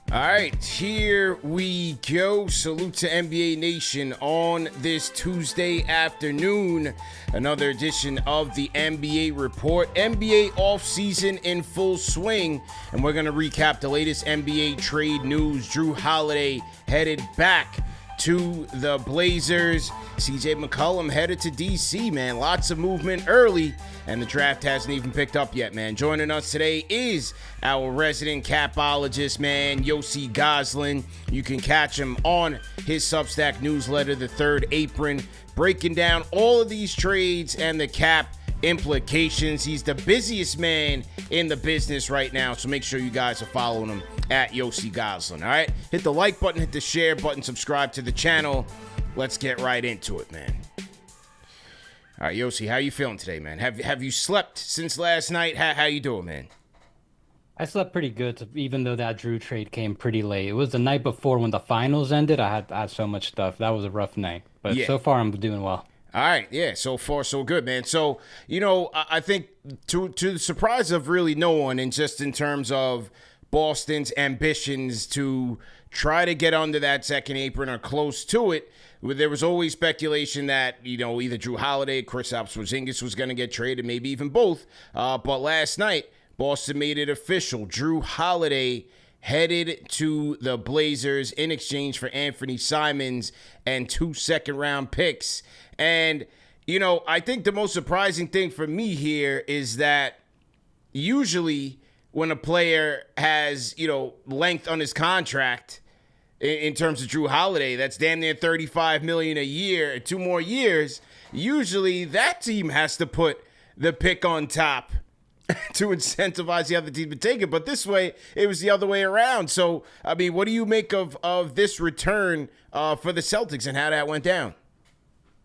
All right, here we go. Salute to NBA Nation on this Tuesday afternoon. Another edition of the NBA Report. NBA offseason in full swing, and we're going to recap the latest NBA trade news. Jrue Holiday headed back to the Blazers. CJ McCollum headed to DC, man. Lots of movement early, and the draft hasn't even picked up yet, man. Joining us today is our resident capologist, man, Yossi Goslin. You can catch him on his Substack newsletter, The Third Apron, breaking down all of these trades and the cap implications. He's the busiest man in the business right now, so make sure you guys are following him at Yossi Goslin. All right, hit the like button, hit the share button, subscribe to the channel. Let's get right into it, man. All right, Yossi, how you feeling today, man? Have you slept since last night? How you doing, man? I slept pretty good, even though that Jrue trade came pretty late. It was the night before when the finals ended. I had so much stuff. That was a rough night, but Yeah. so far I'm doing well. All right, yeah, so far so good, man. So, I think to the surprise of really no one, and just in terms of Boston's ambitions to try to get under that second apron or close to it, there was always speculation that, either Jrue Holiday, Kristaps Porzingis was going to get traded, maybe even both. But last night, Boston made it official. Jrue Holiday headed to the Blazers in exchange for Anfernee Simons and 2 second-round picks. And, I think the most surprising thing for me here is that usually when a player has, length on his contract, in terms of Jrue Holiday, that's damn near $35 million a year, 2 more years, usually that team has to put the pick on top to incentivize the other team to take it. But this way, it was the other way around. So, I mean, what do you make of this return for the Celtics and how that went down?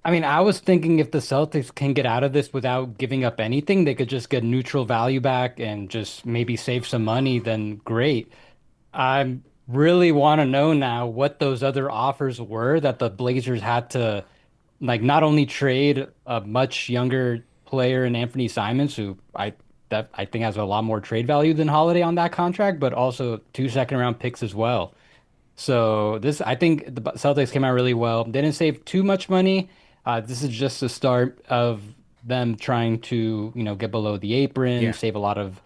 I mean, I was thinking if the Celtics can get out of this without giving up anything, they could just get neutral value back and just maybe save some money, then great. I really want to know now what those other offers were that the Blazers had to, like, not only trade a much younger player in Anthony Simons, who I think has a lot more trade value than Holiday on that contract, but also 2 second-round picks as well. So I think the Celtics came out really well. They didn't save too much money. This is just the start of them trying to, get below the apron, Yeah. save a lot of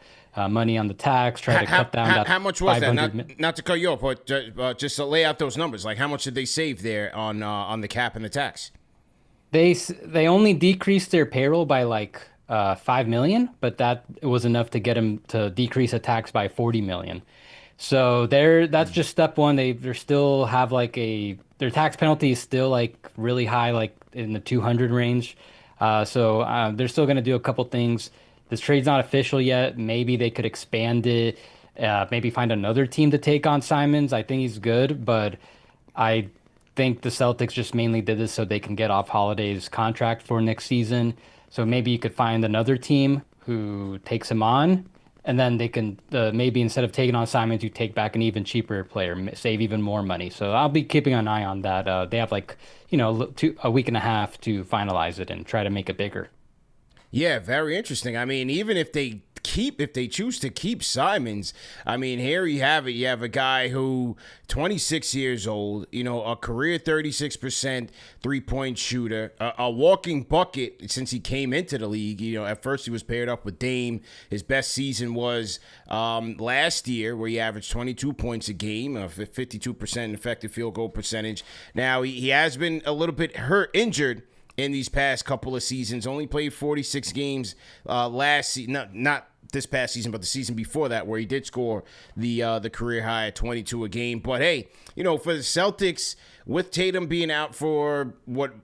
money on the tax, try to cut down that How much was that? 500. Not to cut you off, but just to lay out those numbers. Like, how much did they save there on the cap and the tax? They only decreased their payroll by like 5 million, but that was enough to get them to decrease a tax by 40 million. So that's just step one. They still have like their tax penalty is still like really high, like in the 200 range. So they're still going to do a couple things. This trade's not official yet. Maybe they could expand it. Maybe find another team to take on Simons. I think he's good, but I think the Celtics just mainly did this so they can get off Holiday's contract for next season. So maybe you could find another team who takes him on, and then they can maybe instead of taking on Simons, you take back an even cheaper player, save even more money. So I'll be keeping an eye on that. They have like, a week and a half to finalize it and try to make it bigger. Yeah, very interesting. I mean, even if they choose to keep Simons, I mean, here you have it. You have a guy who 26 years old, a career 36% three-point shooter, a walking bucket since he came into the league. At first he was paired up with Dame. His best season was last year, where he averaged 22 points a game, a 52% effective field goal percentage. Now, he has been a little bit injured in these past couple of seasons. Only played 46 games last season. Not this past season, but the season before that, where he did score the career high at 22 a game. But hey, for the Celtics, with Tatum being out for what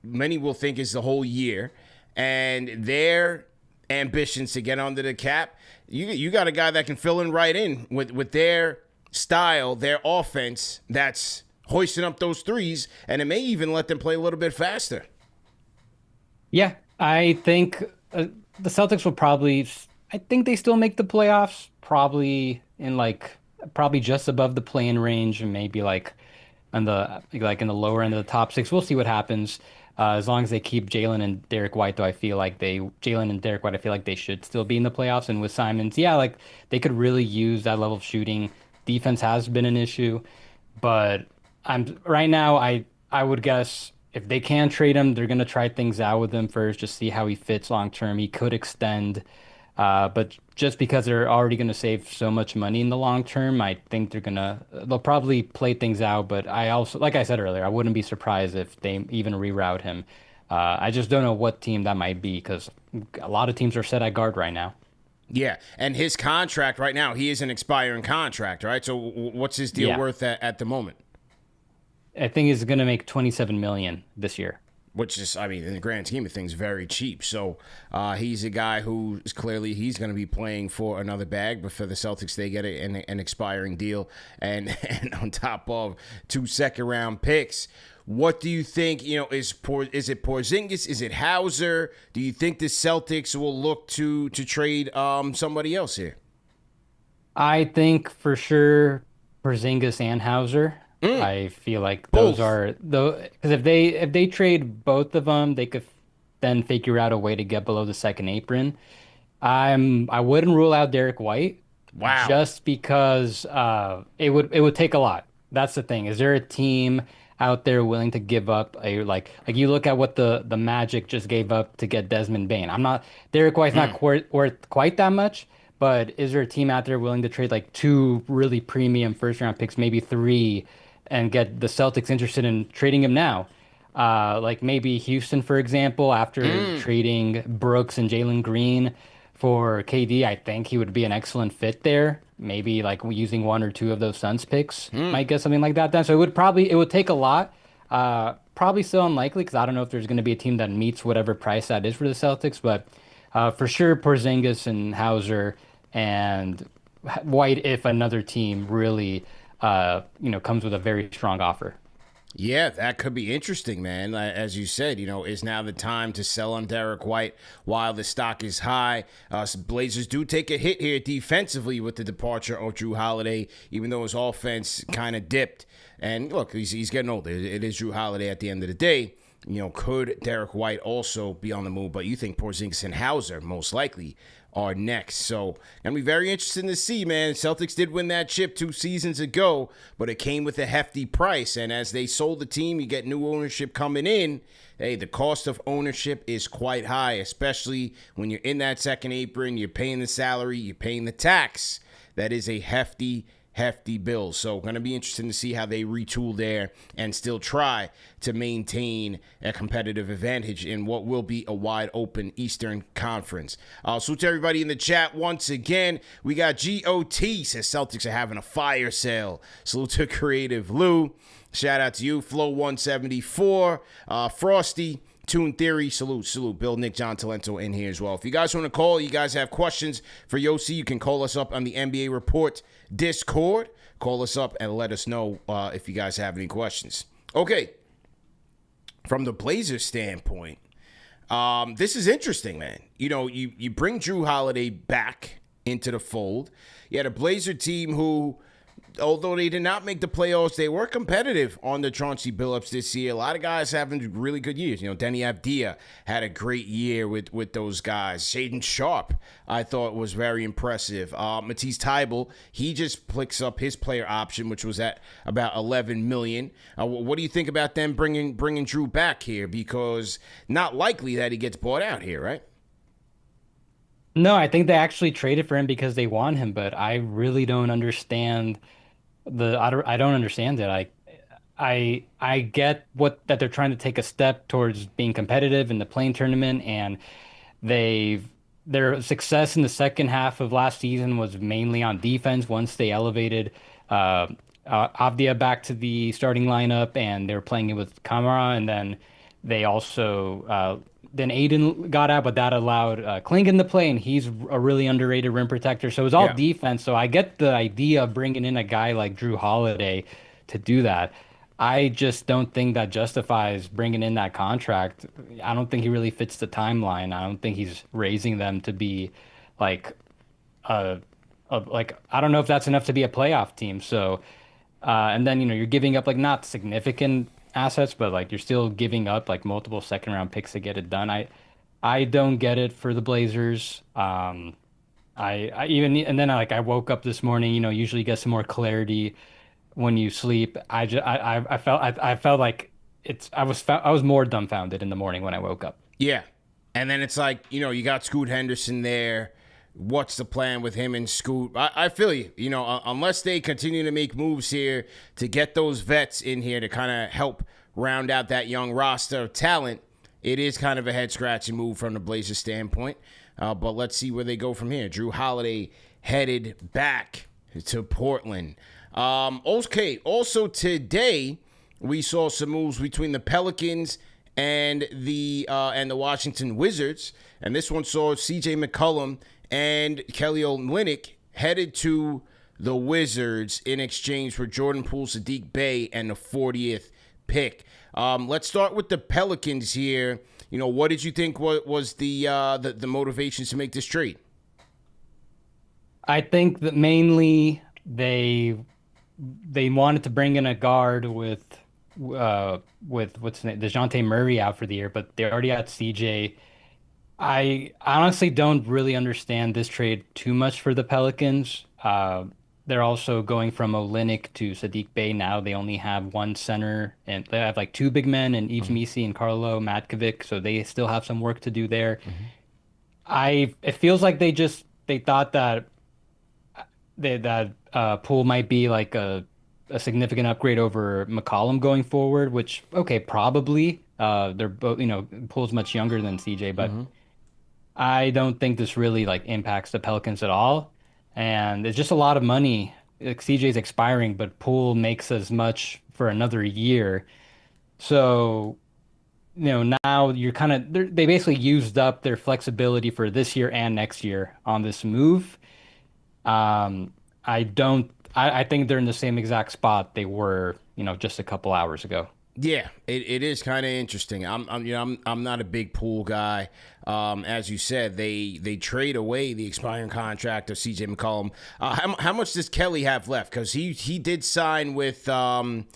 many will think is the whole year, and their ambitions to get under the cap, you got a guy that can fill in right in with their style, their offense, that's hoisting up those threes, and it may even let them play a little bit faster. Yeah, I think the Celtics will probably. I think they still make the playoffs, probably just above the play-in range, and maybe like in the lower end of the top six. We'll see what happens. As long as they keep Jalen and Derek White, though, Jalen and Derek White, I feel like they should still be in the playoffs. And with Simons, yeah, like they could really use that level of shooting defense has been an issue, but I'm right now I would guess if they can trade him, they're gonna try things out with him first, just see how he fits long term. He could extend, but just because they're already gonna save so much money in the long term, I think they'll probably play things out. But I also, like I said earlier, I wouldn't be surprised if they even reroute him. I just don't know what team that might be because a lot of teams are set at guard right now. Yeah, and his contract right now, he is an expiring contract, right? So what's his deal Yeah, worth at the moment? I think he's gonna make 27 million this year. Which is, I mean, in the grand scheme of things, very cheap. So he's a guy who is clearly he's going to be playing for another bag, but for the Celtics, they get an expiring deal, and on top of 2 second-round picks. What do you think? Is it Porzingis? Is it Hauser? Do you think the Celtics will look to trade somebody else here? I think for sure Porzingis and Hauser. I feel like those Both. are though because if they trade both of them, they could then figure out a way to get below the second apron. I wouldn't rule out Derek White Wow. just because it would take a lot. That's the thing. Is there a team out there willing to give up a like you look at what the Magic just gave up to get Desmond Bane. I'm not Derek White's not worth quite that much, but is there a team out there willing to trade like two really premium first round picks, maybe three, and get the Celtics interested in trading him now? Like maybe Houston, for example, after trading Brooks and Jalen Green for KD, I think he would be an excellent fit there. Maybe like using one or two of those Suns picks might get something like that done. So it would take a lot. Probably still unlikely because I don't know if there's going to be a team that meets whatever price that is for the Celtics, but for sure Porzingis and Hauser and White if another team really comes with a very strong offer. Yeah, that could be interesting, man. As you said, is now the time to sell on Derek White while the stock is high. Blazers do take a hit here defensively with the departure of Jrue Holiday, even though his offense kind of dipped. And look, he's getting older. It is Jrue Holiday at the end of the day. Could Derek White also be on the move? But you think Porzingis and Hauser most likely are next. So, gonna be very interesting to see, man. Celtics did win that chip 2 seasons ago, but it came with a hefty price. And as they sold the team, you get new ownership coming in. Hey, the cost of ownership is quite high, especially when you're in that second apron, you're paying the salary, you're paying the tax. That is a hefty bill. So going to be interesting to see how they retool there and still try to maintain a competitive advantage in what will be a wide open Eastern Conference. Salute to everybody in the chat once again. We got GOT says Celtics are having a fire sale. Salute to Creative Lou. Shout out to you, Flow 174, Frosty. Tune Theory, salute. Bill, Nick, John Talento in here as well. If you guys want to call, you guys have questions for Yossi, you can call us up on the NBA Report Discord. Call us up and let us know if you guys have any questions. Okay, from the Blazers standpoint, this is interesting, man. You bring Jrue Holiday back into the fold. You had a Blazer team who, although they did not make the playoffs, they were competitive on the Chauncey Billups this year. A lot of guys having really good years. Denny Avdia had a great year with those guys. Shaden Sharp, I thought, was very impressive. Matisse Thybulle, he just picks up his player option, which was at about $11 million. What do you think about them bringing Jrue back here? Because not likely that he gets bought out here, right? No, I think they actually traded for him because they want him, but I really don't understand I don't understand it. I get that they're trying to take a step towards being competitive in the playing tournament, and their success in the second half of last season was mainly on defense. Once they elevated Avdia back to the starting lineup, and they were playing it with Kamara, and then they also then Aiden got out, but that allowed Klingon to play, and he's a really underrated rim protector. So it was all Yeah. defense. So I get the idea of bringing in a guy like Jrue Holiday to do that. I just don't think that justifies bringing in that contract. I don't think he really fits the timeline. I don't think he's raising them to be like like I don't know if that's enough to be a playoff team. So and then you're giving up like not significant assets, but like you're still giving up like multiple second round picks to get it done. I don't get it for the Blazers. I even and then I woke up this morning, usually you get some more clarity when you sleep. I felt like I was more dumbfounded in the morning when I woke up. Yeah. And then it's like, you got Scoot Henderson there. What's the plan with him and Scoot? I feel you. Unless they continue to make moves here to get those vets in here to kind of help round out that young roster of talent, it is kind of a head-scratching move from the Blazers standpoint. But let's see where they go from here. Jrue Holiday headed back to Portland. Okay, also today we saw some moves between the Pelicans and the Washington Wizards, and this one saw C.J. McCollum and Kelly Olynyk headed to the Wizards in exchange for Jordan Poole, Saddiq Bey, and the 40th pick. Let's start with the Pelicans here. What did you think was the motivations to make this trade? I think that mainly they wanted to bring in a guard with what's his name, DeJounte Murray out for the year, but they already had CJ. I honestly don't really understand this trade too much for the Pelicans. They're also going from Olynyk to Saddiq Bey now. They only have one center, and they have like two big men, and Yves Missi and Carlo Matkovic, so they still have some work to do there. It feels like they thought that Poole might be like a significant upgrade over McCollum going forward, which okay, probably. They're both, Poole's much younger than CJ, but I don't think this really like impacts the Pelicans at all. And it's just a lot of money. Like, CJ's expiring, but Poole makes as much for another year. So, now you're they basically used up their flexibility for this year and next year on this move. I don't, I think they're in the same exact spot they were, just a couple hours ago. Yeah, it is kind of interesting. I'm not a big Poole guy. As you said, they trade away the expiring contract of C.J. McCollum. How much does Kelly have left? Because he did sign with was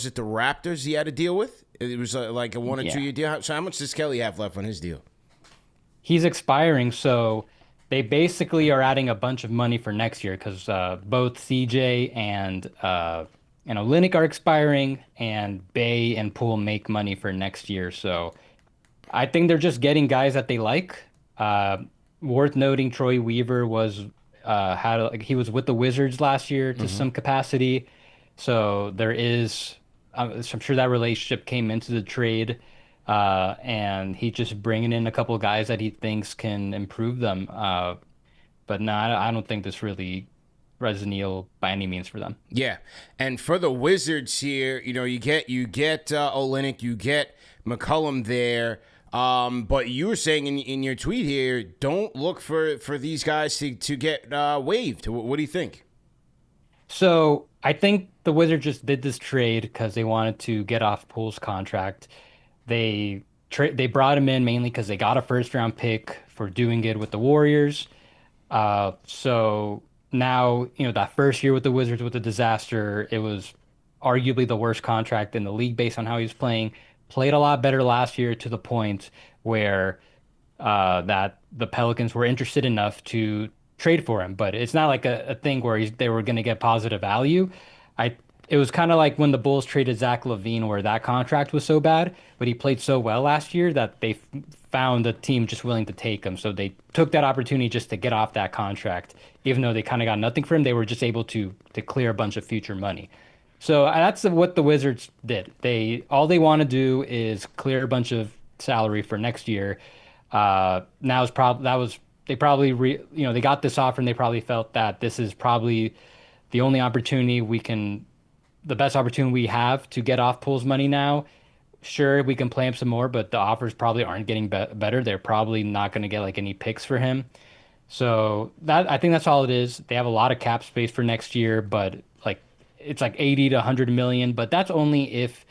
it the Raptors? He had a deal with. It was like a 1 or 2 year deal. So how much does Kelly have left on his deal? He's expiring, so they basically are adding a bunch of money for next year because both CJ and Olynyk are expiring, and Bey and Poole make money for next year. So I think they're just getting guys that they like. Worth noting, Troy Weaver he was with the Wizards last year to some capacity. So there is, I'm sure that relationship came into the trade. And he's just bringing in a couple of guys that he thinks can improve them. But no, I don't think this really Resniel by any means for them. Yeah, and for the Wizards here, you get Olynyk, you get McCollum there. But you were saying in your tweet here, don't look for these guys to get waived. What do you think? So I think the Wizards just did this trade because they wanted to get off Poole's contract. They brought him in mainly because they got a first round pick for doing good with the Warriors. So now, that first year with the Wizards with the disaster, it was arguably the worst contract in the league based on how he was playing. Played a lot better last year to the point where that the Pelicans were interested enough to trade for him. But it's not like a thing where they were going to get positive value. It was kind of like when the Bulls traded Zach LaVine, where that contract was so bad, but he played so well last year that they found a team just willing to take him. So they took that opportunity just to get off that contract. Even though they kind of got nothing for him, they were just able to clear a bunch of future money. So that's what the Wizards did. All they want to do is clear a bunch of salary for next year. They got this offer and they probably felt that this is probably the only opportunity the best opportunity we have to get off Poole's money now. Sure, we can play him some more, but the offers probably aren't getting better. They're probably not going to get like any picks for him. So I think that's all it is. They have a lot of cap space for next year, but it's like 80 to 100 million. But that's only if,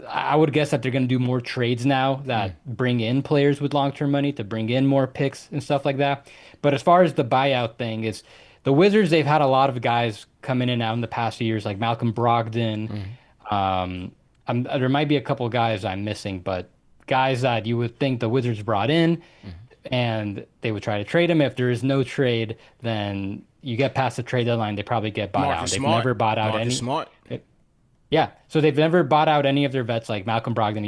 I would guess that they're going to do more trades now that bring in players with long-term money to bring in more picks and stuff like that. But as far as the buyout thing is, the Wizards, they've had a lot of guys come in and out in the past few years, like Malcolm Brogdon. There might be a couple of guys I'm missing, but guys that you would think the Wizards brought in, and they would try to trade him. If there is no trade, then you get past the trade deadline, they probably get bought out. Marcus They've Smart. never bought out Marcus any. Smart. Yeah, so they've never bought out any of their vets like Malcolm Brogdon.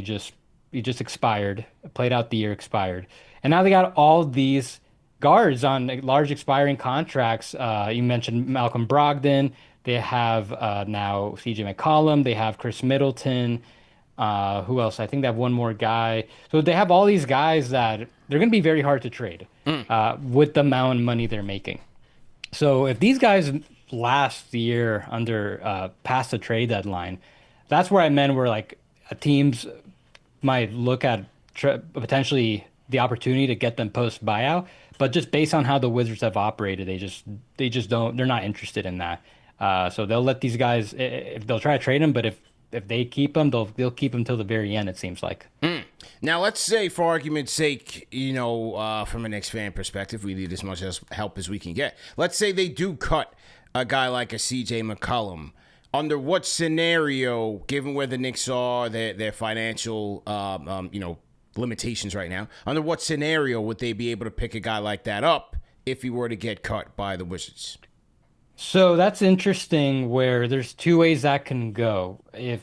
He just expired, played out the year, expired, and now they got all these guards on large expiring contracts. You mentioned Malcolm Brogdon. They have now C.J. McCollum. They have Chris Middleton. Who else? I think they have one more guy. So they have all these guys that they're going to be very hard to trade with the amount of money they're making. So if these guys last year under past the trade deadline, that's where I meant where like teams might look at potentially the opportunity to get them post buyout, but just based on how the Wizards have operated, they just don't they're not interested in that. So they'll let these guys if they'll try to trade them, but if they keep them, they'll keep them till the very end. It seems like. Now, let's say, for argument's sake, from a Knicks fan perspective, we need as much help as we can get. Let's say they do cut a guy like a C.J. McCollum. Under what scenario, given where the Knicks are, their financial, limitations right now, under what scenario would they be able to pick a guy like that up if he were to get cut by the Wizards? So that's interesting where there's two ways that can go. If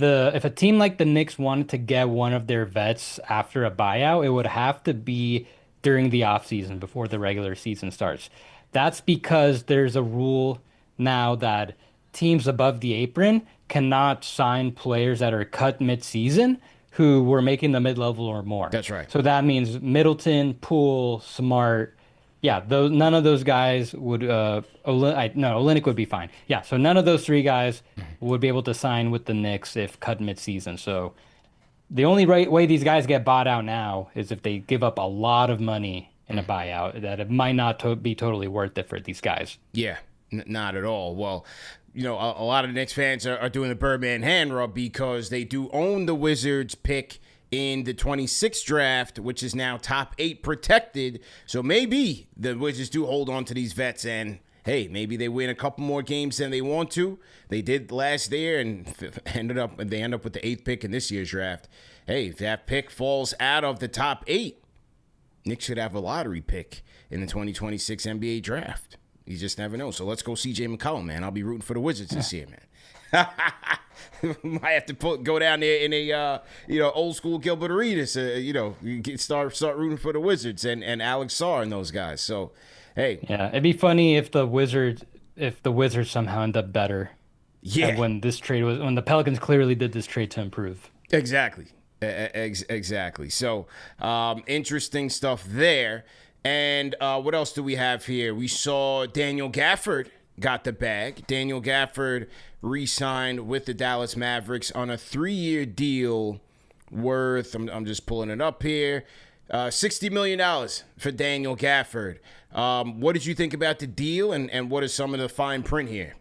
a team like the Knicks wanted to get one of their vets after a buyout, it would have to be during the offseason before the regular season starts. That's because there's a rule now that teams above the apron cannot sign players that are cut mid-season who were making the mid-level or more. That's right. So that means Middleton, Poole, Smart. Yeah, none of those guys would. Olynyk would be fine. Yeah, so none of those three guys would be able to sign with the Knicks if cut mid-season. So the only way these guys get bought out now is if they give up a lot of money in a buyout. That it might not be totally worth it for these guys. Yeah, not at all. Well, a lot of Knicks fans are doing the Birdman hand rub because they do own the Wizards pick in the 26th draft, which is now top 8 protected. So maybe the Wizards do hold on to these vets and, hey, maybe they win a couple more games than they want to. They did last year and they end up with the 8th pick in this year's draft. Hey, if that pick falls out of the top 8, Knicks should have a lottery pick in the 2026 NBA draft. You just never know. So let's go C.J. McCollum, man. I'll be rooting for the Wizards this year, man. Might have to go down there in a old school Gilbert Arenas, start rooting for the Wizards and Alex Sarr and those guys. So, hey, yeah, it'd be funny if the Wizards somehow end up better. Yeah, when the Pelicans clearly did this trade to improve. Exactly. Exactly. So, interesting stuff there. And what else do we have here? We saw Daniel Gaffford got the bag. Daniel Gaffford re-signed with the Dallas Mavericks on a 3-year deal worth, I'm just pulling it up here, $60 million for Daniel Gaffford. What did you think about the deal, and what is some of the fine print here?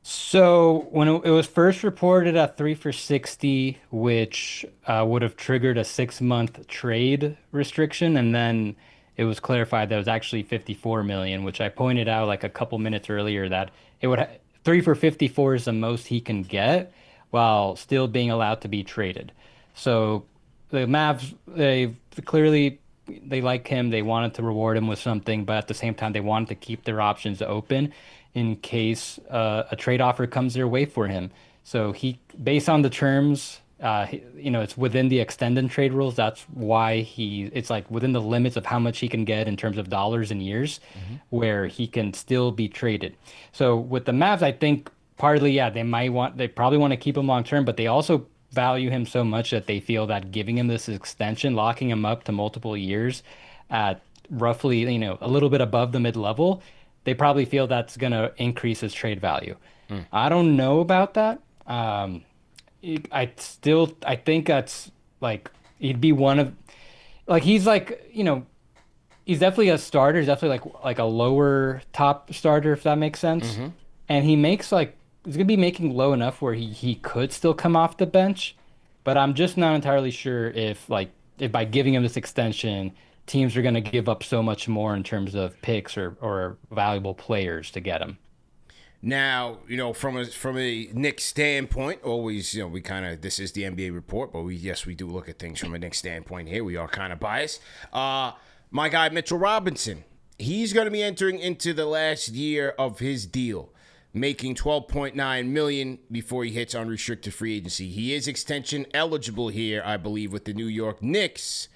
So when it was first reported at 3 for 60, which would have triggered a 6-month trade restriction, and then it was clarified that it was actually 54 million, which I pointed out like a couple minutes earlier that it would 3 for 54 is the most he can get while still being allowed to be traded. So the Mavs, they like him. They wanted to reward him with something, but at the same time, they wanted to keep their options open in case a trade offer comes their way for him. So based on the terms, it's within the extended trade rules. That's why it's like within the limits of how much he can get in terms of dollars and years, where he can still be traded. So with the Mavs, I think partly, yeah, they probably want to keep him long term, but they also value him so much that they feel that giving him this extension, locking him up to multiple years at roughly, a little bit above the mid-level, they probably feel that's going to increase his trade value. I don't know about that. I think that's like, he'd be one of, like, he's like, he's definitely a starter. He's definitely like a lower top starter, if that makes sense. And he makes he's going to be making low enough where he could still come off the bench. But I'm just not entirely sure if by giving him this extension, teams are going to give up so much more in terms of picks or valuable players to get him. Now, from a Knicks standpoint, always, we kind of, this is the NBA report, but we do look at things from a Knicks standpoint here. We are kind of biased. My guy, Mitchell Robinson, he's going to be entering into the last year of his deal, making $12.9 million before he hits unrestricted free agency. He is extension eligible here, I believe, with the New York Knicks.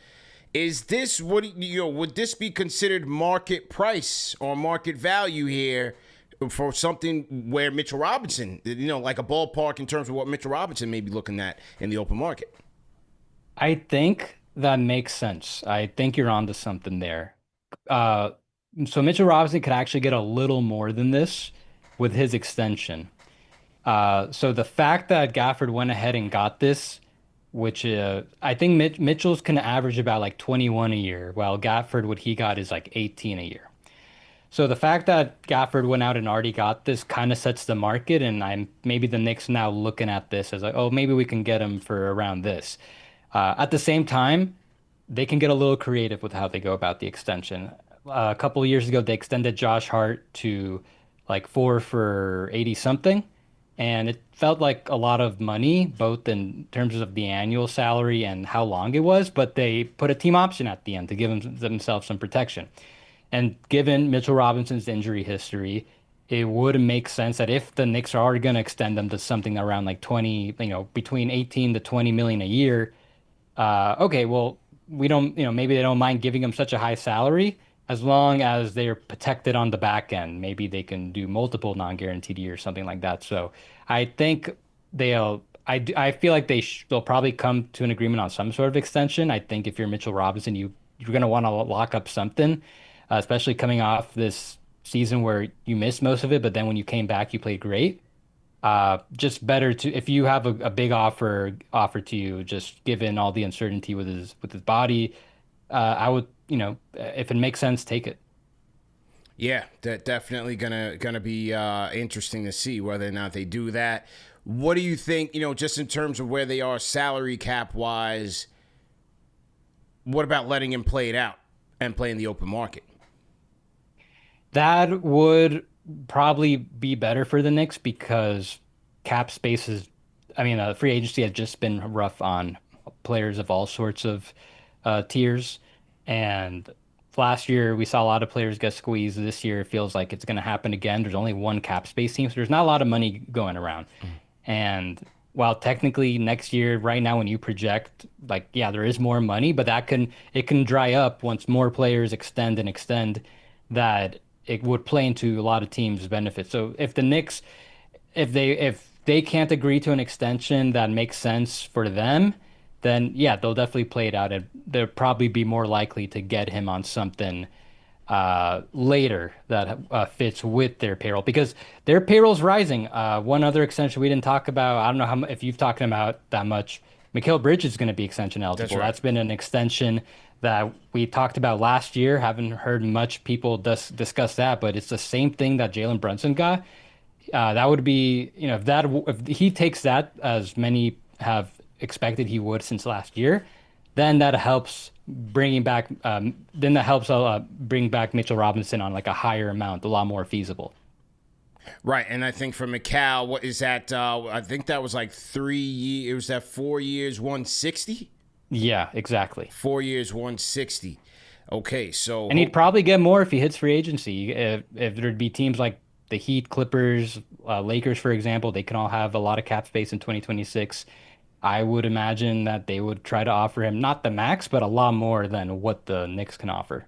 Is this would this be considered market price or market value here for something where Mitchell Robinson, like a ballpark in terms of what Mitchell Robinson may be looking at in the open market? I think that makes sense. I think you're onto something there. So Mitchell Robinson could actually get a little more than this with his extension. So the fact that Gaffford went ahead and got this, which I think Mitchell's can average about like 21 a year, while Gaffford, what he got is like 18 a year. So the fact that Gaffford went out and already got this kind of sets the market, and maybe the Knicks now looking at this as like, oh, maybe we can get him for around this. At the same time, they can get a little creative with how they go about the extension. A couple of years ago, they extended Josh Hart to like 4 for 80 something. And it felt like a lot of money, both in terms of the annual salary and how long it was, but they put a team option at the end to give themselves some protection. And given Mitchell Robinson's injury history, it would make sense that if the Knicks are going to extend them to something around like 20, between 18 to 20 million a year, okay, well, we don't, maybe they don't mind giving them such a high salary as long as they're protected on the back end. Maybe they can do multiple non-guaranteed years, something like that. So I think I feel like they'll probably come to an agreement on some sort of extension. I think if you're Mitchell Robinson, you're going to want to lock up something, especially coming off this season where you missed most of it, but then when you came back, you played great. Just better to, if you have a big offer to you, just given all the uncertainty with his body, I would, if it makes sense, take it. Yeah, that definitely gonna be interesting to see whether or not they do that. What do you think? Just in terms of where they are salary cap wise, what about letting him play it out and play in the open market? That would probably be better for the Knicks because cap space is, free agency has just been rough on players of all sorts of tiers. And last year, we saw a lot of players get squeezed. This year, it feels like it's going to happen again. There's only one cap space team, so there's not a lot of money going around. And while technically next year, right now, when you project, there is more money, but it can dry up once more players extend, that it would play into a lot of teams' benefits. So if the Knicks, if they can't agree to an extension that makes sense for them, then yeah, they'll definitely play it out, and they'll probably be more likely to get him on something later that fits with their payroll, because their payroll's rising. One other extension we didn't talk about, I don't know if you've talked about that much, Mikal Bridges is going to be extension eligible. That's right. That's been an extension that we talked about last year. Haven't heard much people discuss that, but it's the same thing that Jalen Brunson got. That would be, if he takes that, as many have expected he would since last year, then that helps bring back Mitchell Robinson on like a higher amount, a lot more feasible. Right, and I think for Mikal, what is that? I think that was like 3 years. It was that 4 years, 160. Yeah, exactly. 4 years, 160. Okay, so and he'd probably get more if he hits free agency. If there'd be teams like the Heat, Clippers, Lakers, for example, they can all have a lot of cap space in 2026. I would imagine that they would try to offer him not the max, but a lot more than what the Knicks can offer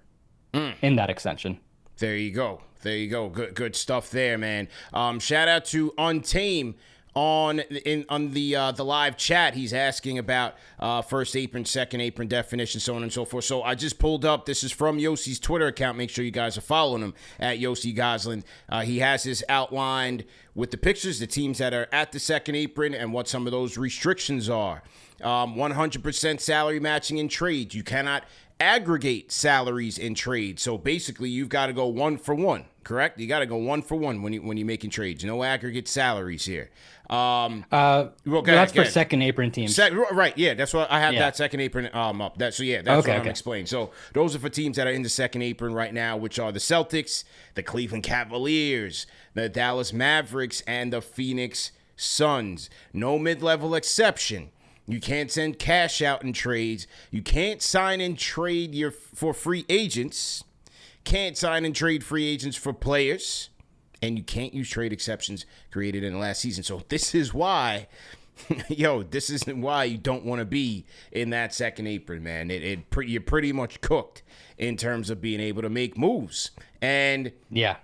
in that extension. There you go. Good stuff there, man. Shout out to Untame on the live chat. He's asking about first apron, second apron definition, so on and so forth. So I just pulled up. This is from Yossi's Twitter account. Make sure you guys are following him at Yossi Gosling. He has this outlined with the pictures, the teams that are at the second apron, and what some of those restrictions are. 100% salary matching in trades. You cannot aggregate salaries in trade. So basically, you've got to go 1 for 1. correct? You got to go 1-for-1 when you're making trades. No aggregate salaries here. Well, Well, that's for second apron teams. Right, yeah, that's what I have Yeah. that second apron up. That's Okay, what I'm okay. explaining. So those are for teams that are in the second apron right now, which are the Celtics, the Cleveland Cavaliers, the Dallas Mavericks, and the Phoenix Suns. No mid-level exception. You can't send cash out in trades. You can't sign and trade for free agents. Can't sign and trade free agents for players. And you can't use trade exceptions created in the last season. So this is why, this isn't why you don't want to be in that second apron, man. You're pretty much cooked in terms of being able to make moves. And Yeah.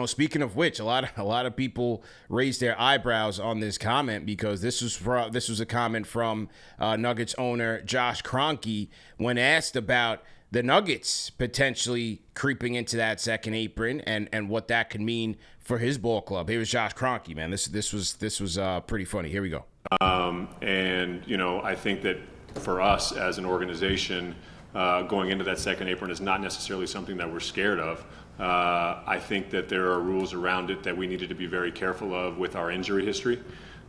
Speaking of which, a lot of people raised their eyebrows on this comment because this was a comment from Nuggets owner Josh Kroenke when asked about the Nuggets potentially creeping into that second apron and what that could mean for his ball club. Here was Josh Kroenke, man. This was pretty funny. Here we go. I think that for us as an organization, going into that second apron is not necessarily something that we're scared of. I think that there are rules around it that we needed to be very careful of with our injury history.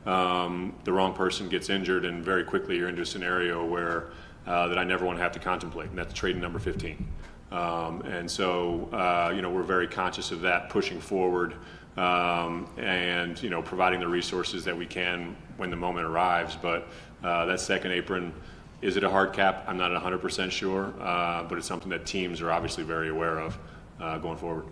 The wrong person gets injured, and very quickly you're into a scenario where that I never want to have to contemplate, and that's trading number 15. We're very conscious of that pushing forward, and providing the resources that we can when the moment arrives. But that second apron, is it a hard cap? I'm not 100% sure, but it's something that teams are obviously very aware of going forward.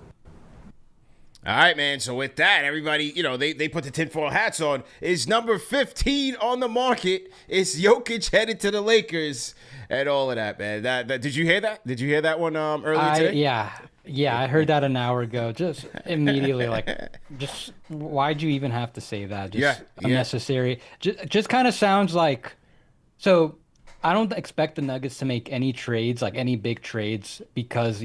All right, man. So with that, everybody, they put the tinfoil hats on. Is number 15 on the market? Is Jokic headed to the Lakers and all of that, man? That did you hear that? Did you hear that one earlier today? Yeah, I heard that an hour ago. Just immediately, just why'd you even have to say that? Just unnecessary. Just kind of sounds like. So I don't expect the Nuggets to make any trades, like any big trades, because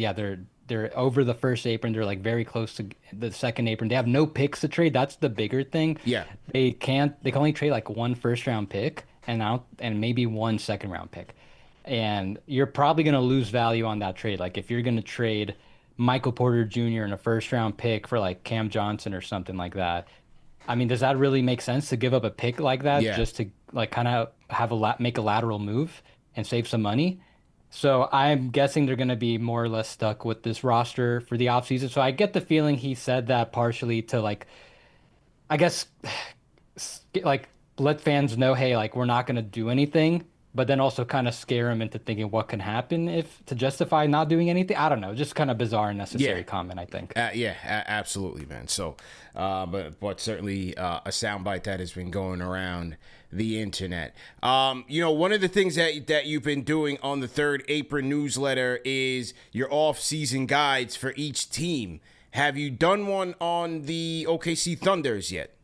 they're over the first apron. They're very close to the second apron. They have no picks to trade. That's the bigger thing. Yeah. They can only trade one first round pick and maybe one second round pick. And you're probably going to lose value on that trade. If you're going to trade Michael Porter Jr. in a first round pick for Cam Johnson or something like that. I mean, does that really make sense to give up a pick like that just to kind of make a lateral move and save some money? So I'm guessing they're going to be more or less stuck with this roster for the offseason. So I get the feeling he said that partially to I guess let fans know, hey, we're not going to do anything, but then also kind of scare them into thinking what can happen to justify not doing anything. I don't know, just kind of bizarre and necessary comment, I think. Absolutely, man. So, but certainly a soundbite that has been going around the internet. One of the things that you've been doing on the Third Apron newsletter is your off-season guides for each team. Have you done one on the OKC Thunders yet?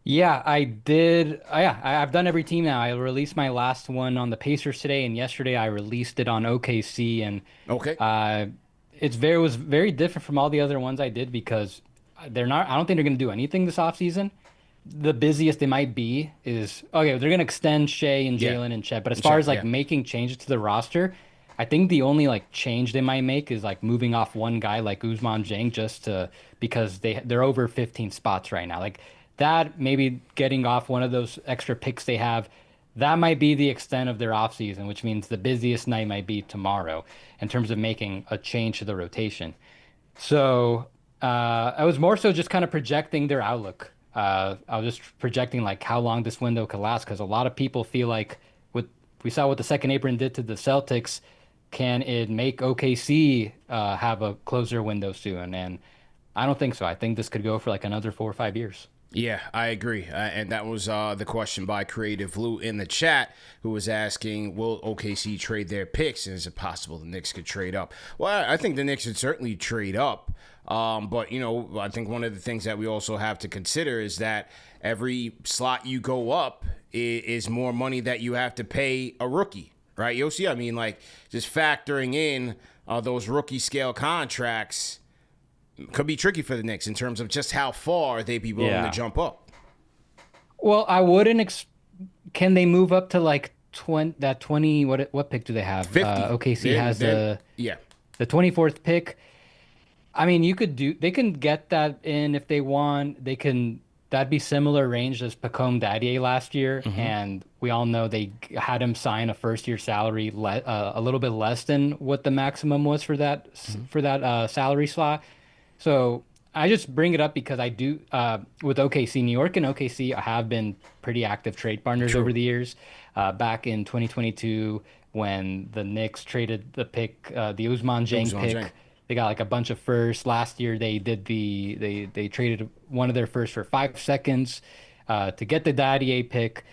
Yeah, I did. I've done every team now. I released my last one on the Pacers today, and yesterday I released it on OKC. And it was very different from all the other ones I did because I don't think they're going to do anything this offseason. The busiest they might be is they're going to extend Shea and Jalen and Chet. But as far as making changes to the roster, I think the only change they might make is moving off one guy like Ousmane Dieng because they're over 15 spots right now. That, maybe getting off one of those extra picks they have, that might be the extent of their offseason, which means the busiest night might be tomorrow in terms of making a change to the rotation. So I was more so just kind of projecting their outlook. I was just projecting how long this window could last, because a lot of people feel we saw what the second apron did to the Celtics. Can it make OKC have a closer window soon? And I don't think so. I think this could go for another 4 or 5 years. Yeah, I agree. And that was the question by Creative Lou in the chat, who was asking, will OKC trade their picks? And is it possible the Knicks could trade up? Well, I think the Knicks would certainly trade up. But, I think one of the things that we also have to consider is that every slot you go up is more money that you have to pay a rookie, right, Yossi? I mean, just factoring in those rookie scale contracts could be tricky for the Knicks in terms of just how far they'd be willing to jump up. Well, I wouldn't. Can they move up to 20? What pick do they have? 50. OKC has the 24th pick. I mean, they can get that in if they want. That'd be similar range as Pacome Dadier last year. And we all know they had him sign a first-year salary a little bit less than what the maximum was for that salary slot. So I just bring it up because I do with OKC, New York and OKC have been pretty active trade partners over the years. Back in 2022, when the Knicks traded the pick, the Ousmane Dieng pick, they got like a bunch of firsts. Last year, they traded one of their firsts for 5 seconds to get the Dadier pick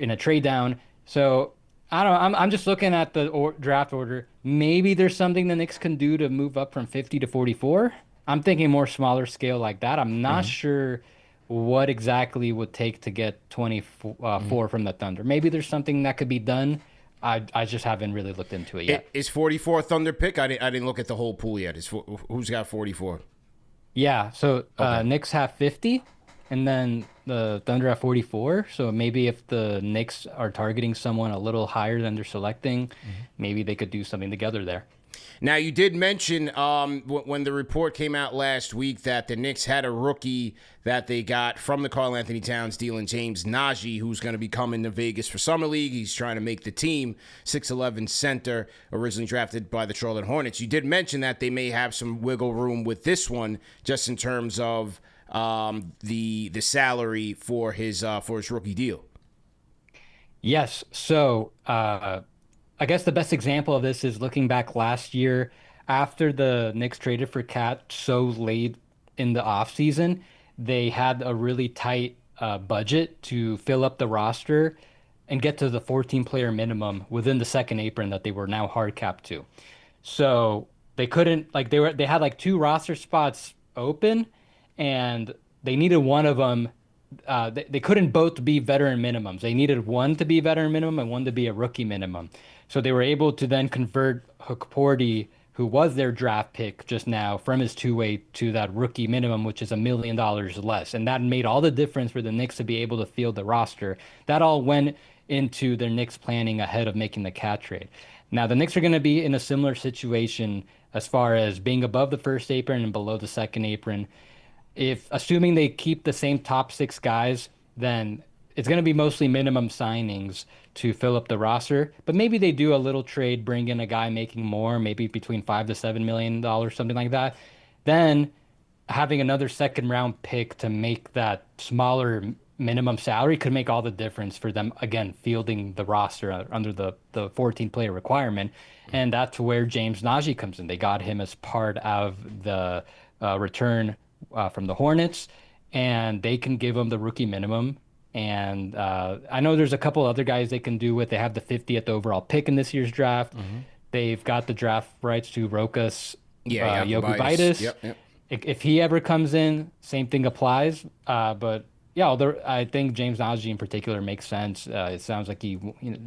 in a trade down. So I don't know. I'm just looking at the draft order. Maybe there's something the Knicks can do to move up from 50 to 44. I'm thinking more smaller scale like that. I'm not sure what exactly would take to get 24 from the Thunder. Maybe there's something that could be done. I just haven't really looked into it yet. Is 44 Thunder pick? I didn't look at the whole pool yet. Who's got 44? Yeah, so Knicks have 50, and then the Thunder have 44. So maybe if the Knicks are targeting someone a little higher than they're selecting, maybe they could do something together there. Now, you did mention when the report came out last week that the Knicks had a rookie that they got from the Karl Anthony Towns deal in James Nagy, who's going to be coming to Vegas for Summer League. He's trying to make the team. 6'11" center, originally drafted by the Charlotte Hornets. You did mention that they may have some wiggle room with this one, just in terms of the salary for his rookie deal. Yes, so I guess the best example of this is looking back last year after the Knicks traded for Cat so late in the offseason. They had a really tight budget to fill up the roster and get to the 14-player minimum within the second apron that they were now hard capped to. So they couldn't they had like 2 roster spots open, and they needed one of them. They couldn't both be veteran minimums. They needed one to be veteran minimum and one to be a rookie minimum. So they were able to then convert Hukporti, who was their draft pick just now, from his two-way to that rookie minimum, which is $1 million less. And that made all the difference for the Knicks to be able to field the roster. That all went into their Knicks planning ahead of making the Cat trade. Now, the Knicks are going to be in a similar situation as far as being above the first apron and below the second apron. Assuming they keep the same top 6 guys, then it's going to be mostly minimum signings to fill up the roster. But maybe they do a little trade, bring in a guy making more, maybe between $5 to $7 million, something like that. Then having another second round pick to make that smaller minimum salary could make all the difference for them, again, fielding the roster under the 14-player requirement. And that's where James Nagy comes in. They got him as part of the return from the Hornets, and they can give him the rookie minimum. And I know there's a couple other guys they can do with. They have the 50th overall pick in this year's draft. They've got the draft rights to Rokas Jokubaitis. Yep. If he ever comes in, same thing applies. But yeah, I think James Nagy in particular makes sense. It sounds like the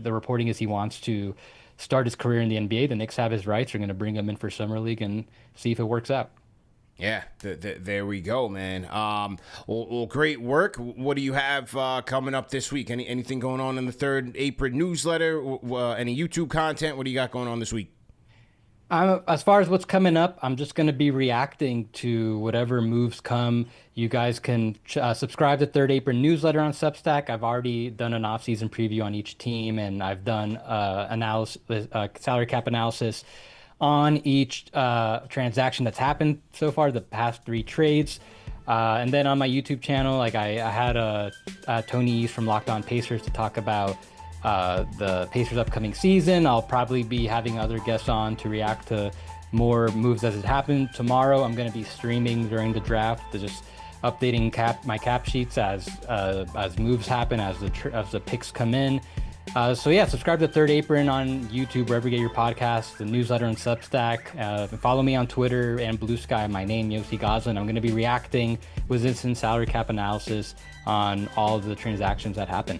reporting is he wants to start his career in the NBA. The Knicks have his rights. They're going to bring him in for Summer League and see if it works out. Yeah, there we go, man. Well, great work. What do you have coming up this week? Anything going on in the Third Apron newsletter? Any YouTube content? What do you got going on this week? As far as what's coming up, I'm just going to be reacting to whatever moves come. You guys can subscribe to Third Apron newsletter on Substack. I've already done an off-season preview on each team, and I've done salary cap analysis on each transaction that's happened so far, the past 3 trades. And then on my YouTube channel, I had Tony East from Locked On Pacers to talk about the Pacers' upcoming season. I'll probably be having other guests on to react to more moves as it happened. Tomorrow, I'm going to be streaming during the draft, just updating my cap sheets as moves happen, as the picks come in. So yeah, subscribe to Third Apron on YouTube, wherever you get your podcasts, the newsletter and Substack. Follow me on Twitter and Blue Sky. My name, Yossi Goslin. I'm going to be reacting with instant salary cap analysis on all of the transactions that happen.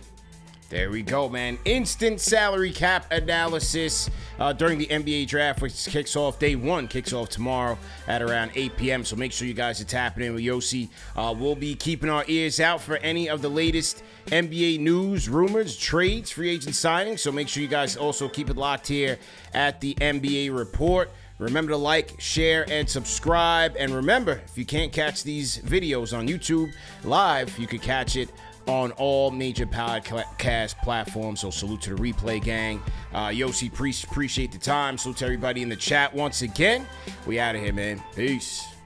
There we go, man. Instant salary cap analysis during the NBA draft, which kicks off day 1, kicks off tomorrow at around 8 p.m. So make sure you guys are tapping in with Yossi. We'll be keeping our ears out for any of the latest NBA news, rumors, trades, free agent signings. So make sure you guys also keep it locked here at the NBA Report. Remember to like, share, and subscribe. And remember, if you can't catch these videos on YouTube live, you can catch it on all major podcast platforms. So salute to the replay gang. Yossi, appreciate the time. Salute to everybody in the chat once again. We out of here, man. Peace.